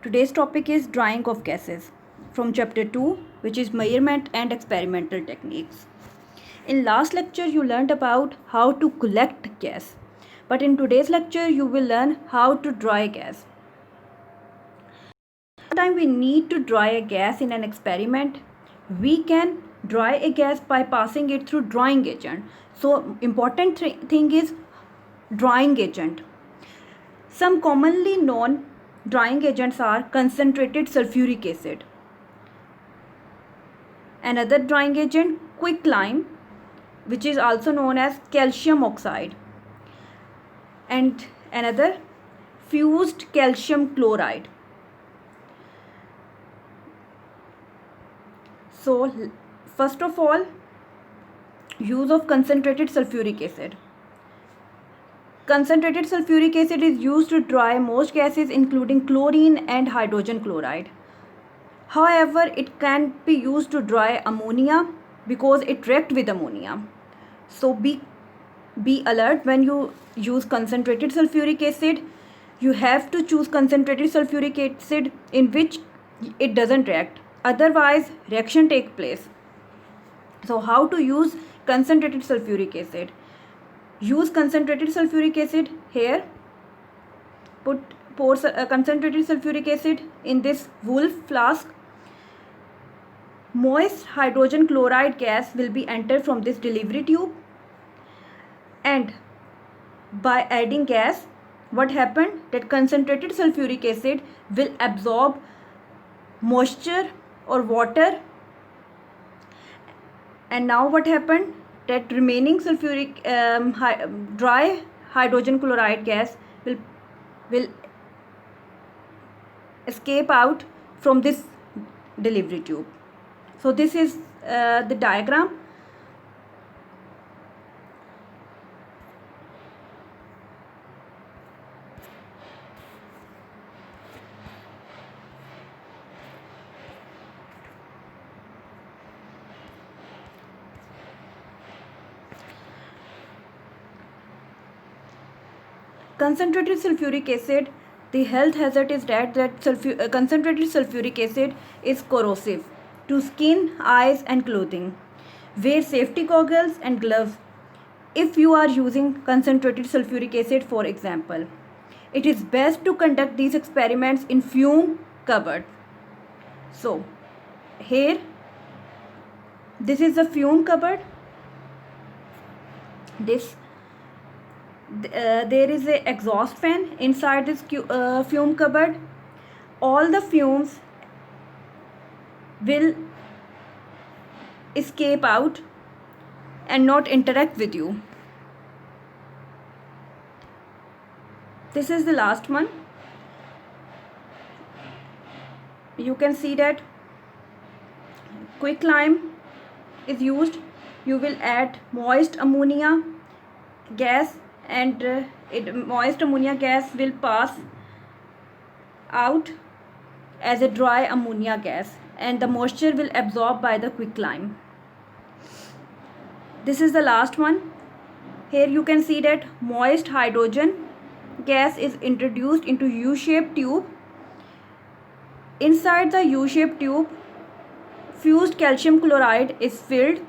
Today's topic is drying of gases from chapter 2, which is measurement and experimental techniques. In last lecture you learned about how to collect gas, but in today's lecture you will learn how to dry gas. Sometimes we need to dry a gas in an experiment. We can dry a gas by passing it through drying agent. So important thing is drying agent. Some commonly known drying agents are concentrated sulfuric acid. Another drying agent, quicklime, which is also known as calcium oxide. And another, fused calcium chloride. So first of all, use of concentrated sulfuric acid. Concentrated sulfuric acid is used to dry most gases including chlorine and hydrogen chloride. However, it can be used to dry ammonia because it reacts with ammonia. So be alert when you use concentrated sulfuric acid. You have to choose concentrated sulfuric acid in which it doesn't react. Otherwise, reaction takes place. So how to use concentrated sulfuric acid? Use concentrated sulfuric acid here. Pour concentrated sulfuric acid in this Wolf flask. Moist hydrogen chloride gas will be entered from this delivery tube, and by adding gas, what happened that concentrated sulfuric acid will absorb moisture or water, and now what happened that remaining sulfuric dry hydrogen chloride gas will escape out from this delivery tube. So this is the diagram. Concentrated sulfuric acid, the health hazard is that concentrated sulfuric acid is corrosive to skin, eyes and clothing. Wear safety goggles and gloves if you are using concentrated sulfuric acid, for example. It is best to conduct these experiments in fume cupboard. So here, this is the fume cupboard. There is a exhaust fan inside this fume cupboard. All the fumes will escape out and not interact with you. This is the last one. You can see that quicklime is used. You will add moist ammonia gas, and moist ammonia gas will pass out as a dry ammonia gas, and the moisture will absorb by the quicklime. This is the last one. Here you can see that moist hydrogen gas is introduced into U-shaped tube. Inside the U-shaped tube, fused calcium chloride is filled.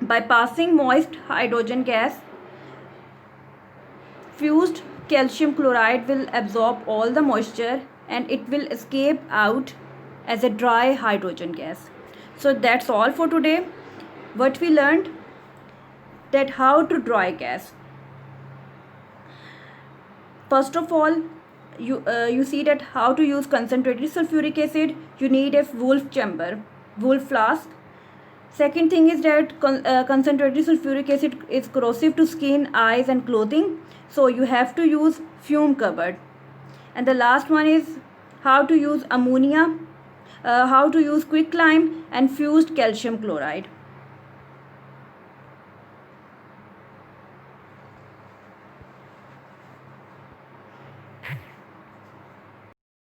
By passing moist hydrogen gas, fused calcium chloride will absorb all the moisture and it will escape out as a dry hydrogen gas. So that's all for today. What we learned, that how to dry gas. First of all, you see that how to use concentrated sulfuric acid. You need a Wolf chamber, Wolf flask. Second thing is that concentrated sulfuric acid is corrosive to skin, eyes and clothing. So you have to use fume cupboard. And the last one is how to use ammonia, how to use quicklime and fused calcium chloride.